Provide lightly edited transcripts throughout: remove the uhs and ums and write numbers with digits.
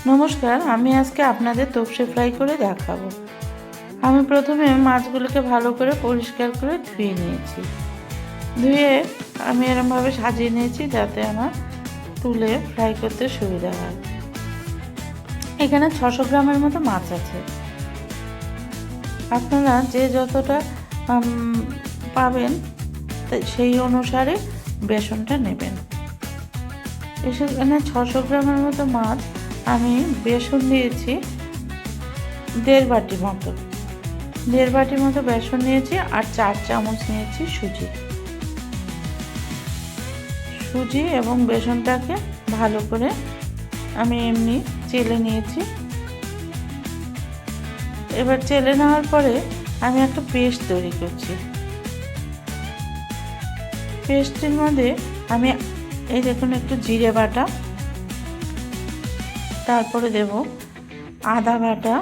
নমস্কার, আমি আজকে আপনাদের তোপসে ফ্রাই করে দেখাবো। আমি প্রথমে মাছগুলোকে ভালো করে পরিষ্কার করে ধুয়ে নিয়েছি। ধুয়ে আমি এরমভাবে সাজিয়ে নিয়েছি যাতে আমার তুলে ফ্রাই করতে সুবিধা হয়। এখানে 600 গ্রামের মতো মাছ আছে। আপনারা যে যতটা পাবেন সেই অনুসারে বেসনটা নেবেন। এখানে 600 গ্রামের মতো মাছ আমি বেসন দিয়েছি 1.5 বাটি মতো। 1.5 বাটি মতো বেসন নিয়েছি আর 4 চামচ নিয়েছি সুজি এবং বেসনটাকে ভালো করে আমি এমনি চেলে নিয়েছি। এবার চেলে নেওয়ার পরে আমি একটা পেস্ট তৈরি করছি। পেস্টের মধ্যে আমি এই দেখুন একটু জিরে বাটা, তারপরে দেব আদা বাটা,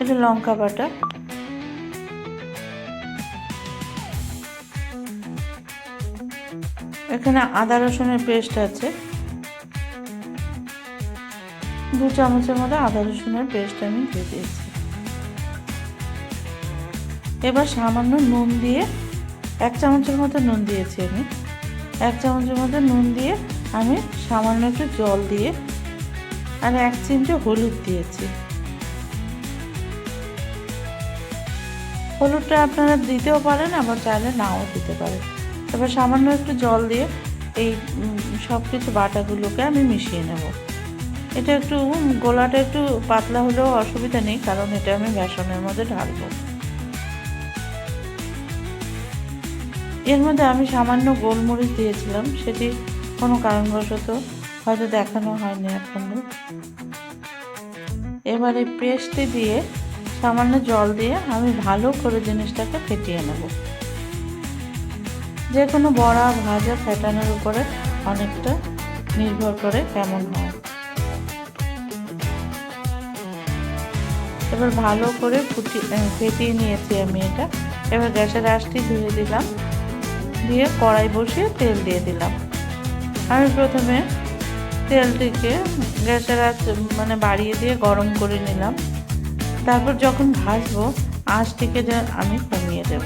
একটু লঙ্কা বাটা, এখানে আদা রসুনের পেস্ট আছে 2 চামচের মতো আদা রসুনের পেস্ট আমি দিয়ে দিয়েছি। এবার সামান্য নুন দিয়ে 1 চামচের মতো নুন দিয়েছি আমি। 1 চামচের মতো নুন দিয়ে আমি সামান্য একটু জল দিয়ে আর 1 চিমটে হলুদ দিয়েছি। হলুদটা আপনারা দিতেও পারেন, আবার চাইলে নাও দিতে পারেন। এবার সামান্য একটু জল দিয়ে এই সব কিছু বাটাগুলোকে আমি মিশিয়ে নেব। এটা একটু গোলাটা একটু পাতলা হলেও অসুবিধা নেই, কারণ এটা আমি বেসনের মধ্যে ঢালবো। এর মধ্যে আমি সামান্য গোলমরিচ দিয়েছিলাম, সেটি কোনো কারণবশত হয়তো দেখানো হয়নি এখনো। এবার এই পেস্টটি দিয়ে সামান্য জল দিয়ে আমি ভালো করে জিনিসটাকে ফেটিয়ে নেব। যে কোনো বড়া ভাজা ফেটানোর উপরে অনেকটা নির্ভর করে কেমন হয়। এবার ভালো করে ফেটিয়ে নিয়েছি আমি এটা। এবার গ্যাসের আঁচটি ধুয়ে দিলাম, দিয়ে কড়াই বসিয়ে তেল দিয়ে দিলাম। আমি প্রথমে তেলটিকে গ্যাসের আঁচ বাড়িয়ে দিয়ে গরম করে নিলাম। তারপর যখন ভাজবো আঁচটিকে আমি কমিয়ে দেব।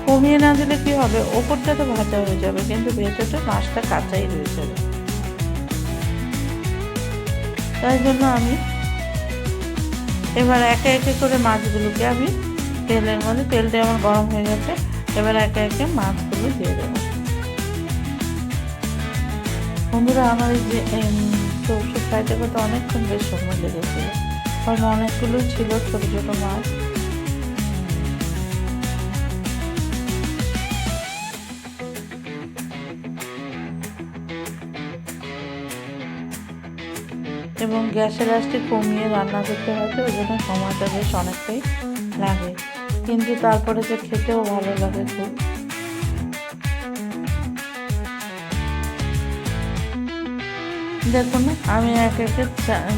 কমিয়ে না দিলে কি হবে, ওপরটা তো ভাজা হয়ে যাবে কিন্তু ভেতরটা মাছটা কাঁচাই রয়ে যাবে। তাই জন্য আমি এবার একে একে করে মাছগুলোকে আমি তেলের মধ্যে, তেলটা আমার গরম হয়ে গেছে, এবার একে একে মাছগুলো দিয়ে দেবো। বন্ধুরা, আমার এই যে সরষে ফ্রাইটা করতে অনেকক্ষণ বেশ সময় লেগেছিল, কারণ অনেকগুলো ছিল ছোটো ছোটো মাছ। এবং গ্যাসের আঁচটি কমিয়ে রান্না করতে হয়, তো ওই জন্য সময়টা বেশ অনেকটাই লাগে, কিন্তু তারপরে যে খেতেও ভালো লাগে খুব। দেখুন আমি একে একে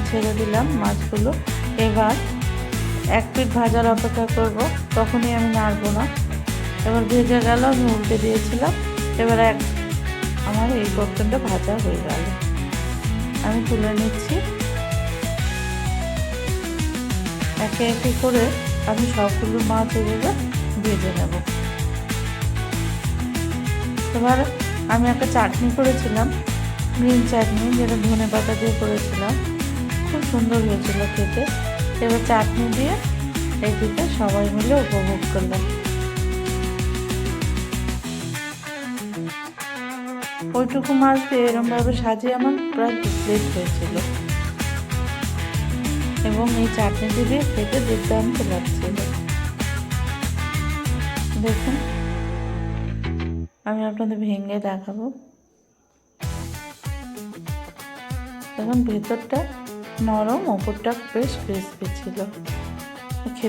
ছেড়ে দিলাম মাছগুলো। এবার 1 পিঠ ভাজার অপেক্ষা করব, তখনই আমি নাড়বো না। এবার ভেজে গেল, আমি উল্টে দিয়েছিলাম। এবার আমার এই বর্তনটা ভাজা হয়ে গেল, আমি তুলে নিচ্ছি। একে একে করে আমি সবগুলো মাছ এভাবে ভেজে নেব। এবার আমি একটা চাটনি করেছিলাম, গ্রিন চাটনি, যেটা ধনেপাতা দিয়ে করেছিলাম, খুব সুন্দর হয়েছিল খেতে। এবার চাটনি দিয়ে এইদিকে সবাই মিলে উপভোগ করলাম। ওইটুকু মাছ দিয়ে এরমভাবে সাজিয়ে আমার প্রায় 2 প্লেট হয়েছিল, এবং এই চাটনিটি দিয়ে খেতে দুর্দান্ত লাগছিল। দেখুন আমি আপনাদের ভেঙে দেখাবো। এখন ভেতরটা নরম, ওপরটা বেশ ক্রিসপি ছিল। খেতে